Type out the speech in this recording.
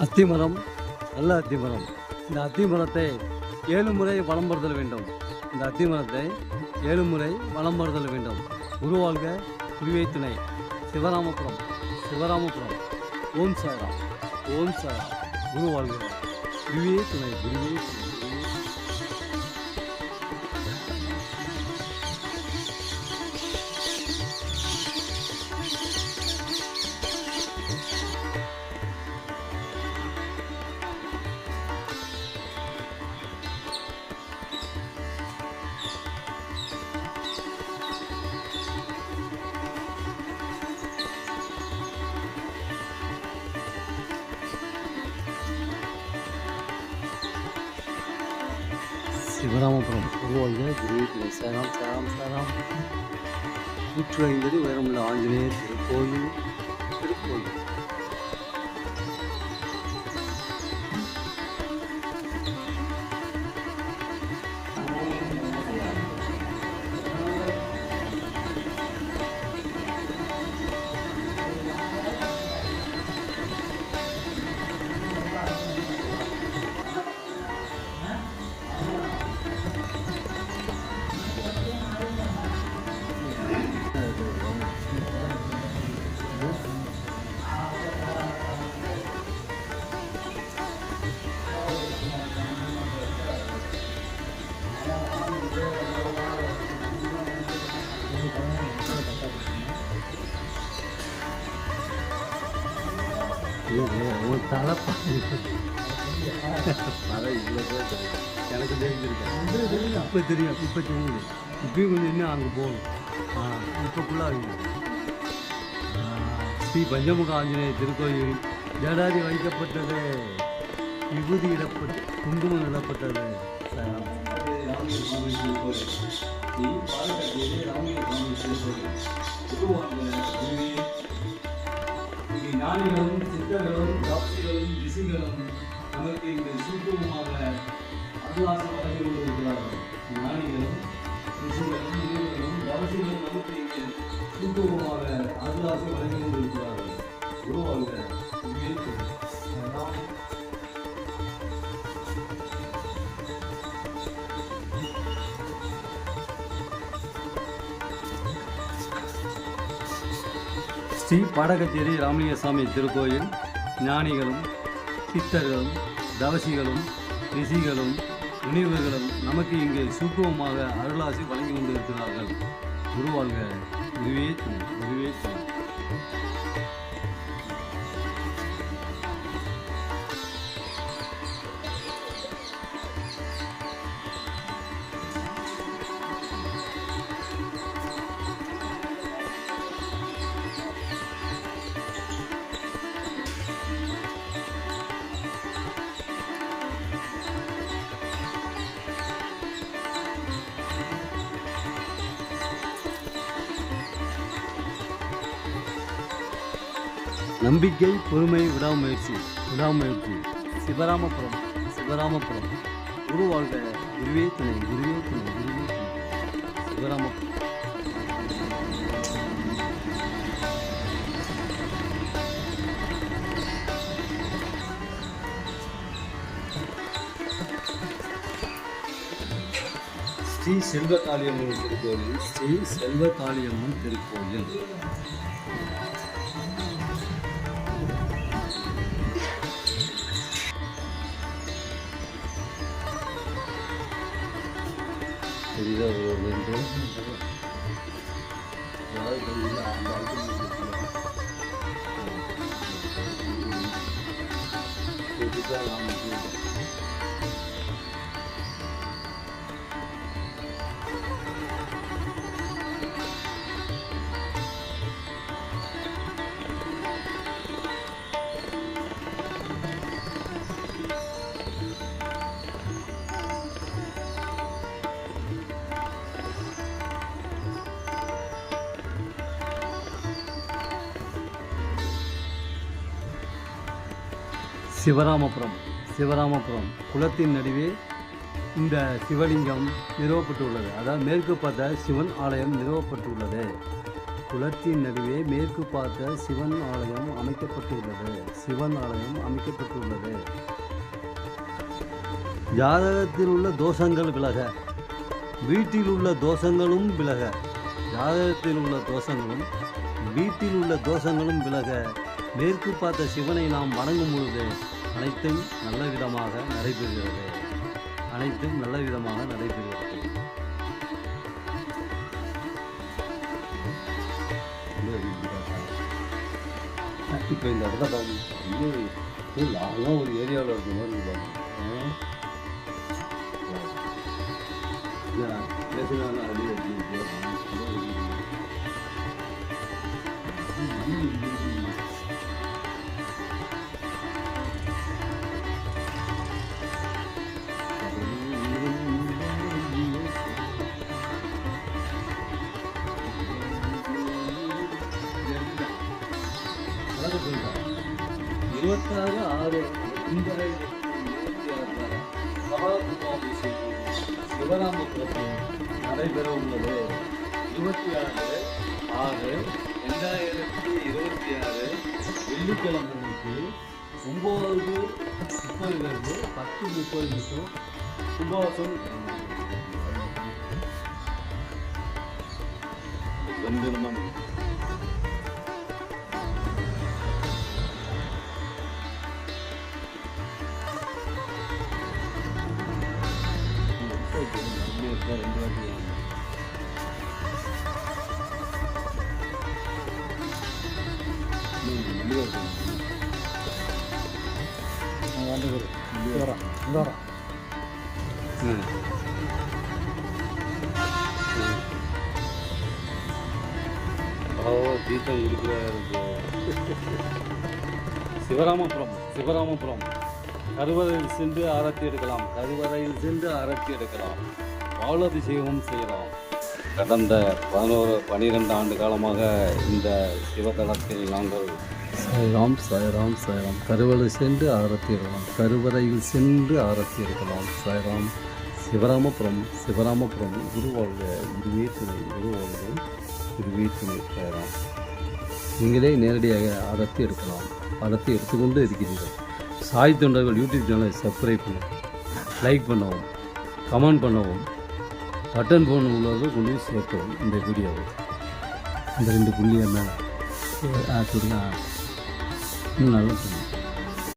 அத்திமரம் நல்ல அத்திமரம். இந்த அத்திமரத்தை 7 முறை வலம் வருதல் வேண்டும். இந்த அத்திமரத்தை 7 முறை வலம் வருதல் வேண்டும். குருவாழ்க குருவே துணை. சிவராமபுரம் சிவராமபுரம். ஓம் சாராம் ஓம் சாராம். குருவாழ்க குருவே துணை குருவே துணை. சிவராமபுரம் குருவாழ்க குருவே துணை. சாராம் சாராம் சாராம். 150 அடி உயரமுள்ள ஆஞ்சநேயர் திருக்கோயில் திருக்கோயில். உன் தலைப்பா எனக்கு தெரிஞ்சிருக்கேன். இப்போ தெரியும். இப்போ தெரியுது. இப்பயும் கொஞ்சம் இன்னும் அங்கே போகணும். இப்போக்குள்ளாக ஸ்ரீ பஞ்சமுக ஆஞ்சநேயர் திருக்கோயில் ஜடாதி வைக்கப்பட்டது, விபூதி இடப்பட்டு குங்குமம் இடப்பட்டது. ஞானிகளும் சித்தர்களும் தாப்சிகளும் ரிஷிகளும் நமக்கு இங்கு சூக்குமமாக அருளாசம் வழங்கி கொண்டிருக்கிறார்கள். ஞானிகளும் ரிஷிகளும் முனிவர்களும் தாப்சிகளும் நமக்கு இங்கு சூக்குமமாக அருளாசம் வழங்கி கொண்டிருக்கிறார்கள். குருவாழ்க குருவே துணை. ஸ்ரீ பாடகச்சேரி ராமலிங்கசாமி திருக்கோயில் ஞானிகளும் சித்தர்களும் தவசிகளும் ரிஷிகளும் முனிவர்களும் நமக்கு இங்கே சூக்குமமாக அருளாசி வழங்கி கொண்டிருக்கிறார்கள். குருவாழ்க குருவே துணை குருவே துணை. நம்பிக்கை பொறுமை விடாமுயற்சி விடாமுயற்சி. சிவராமபுரம் சிவராமபுரம். குருவாழ்க குருவே துணை குருவே துணை குருவே துணை. சிவராமபுரம். ஸ்ரீ செல்வகாளியம்மன் திருக்கோயில் ஸ்ரீ செல்வகாளியம்மன் திருக்கோயில். சிவராமபுரம் சிவராமபுரம். குளத்தின் நடுவே இந்த சிவலிங்கம் நிறுவப்பட்டுள்ளது. அதாவது மேற்கு பார்த்த சிவன் ஆலயம் நிறுவப்பட்டுள்ளது. குளத்தின் நடுவே மேற்கு பார்த்த சிவன் ஆலயம் அமைக்கப்பட்டுள்ளது. ஜாதகத்தில் உள்ள தோஷங்கள் விலக, வீட்டில் உள்ள தோஷங்களும் விலக. ஜாதகத்தில் உள்ள தோஷங்களும் வீட்டில் உள்ள தோஷங்களும் விலக மேற்கு பார்த்த சிவனை நாம் வணங்கும் பொழுது அனைத்தும் நல்ல விதமாக நடைபெறுகிறது. இப்போ இந்த இடத்த பாருங்க, லாங்காக ஒரு ஏரியாவில் இருக்க மாதிரி இருப்பாங்க. இருபத்தாறு 6 சிவராமபுரத்தில் நடைபெற உள்ளது. 26/6/2026 வெள்ளிக்கிழமைக்கு 9:30 10:30 கும்பாசம் கம்பீரமான தீர்த்தம் இருக்கிற சிவராமபுரம் கருவறையில் சென்று ஆரத்தி எடுக்கலாம். பாலாபிஷேகம் செய்யலாம். கடந்த 12 ஆண்டு காலமாக இந்த சிவதலத்தில் நாங்கள் சாய்ராம் கருவறையில் சென்று ஆரத்தி எடுக்கலாம். சாய்ராம். சிவராமபுரம் குருவாழ்க, குருவே துணை சாய்ராம். நீங்களே நேரடியாக ஆரத்தி எடுத்துக்கொண்டு இருக்கிறீர்கள். சாய் தொண்டர்கள் யூடியூப் சேனலை சப்ஸ்கிரைப் பண்ணவும், லைக் பண்ணவும், கமெண்ட் பண்ணவும், பட்டன் ஃபோன் உள்ளவர்கள் கொண்டு போய் சேர்க்கவும். இந்த வீடியோவை இந்த 2 புள்ளியை மேலே இன்னும் நல்லா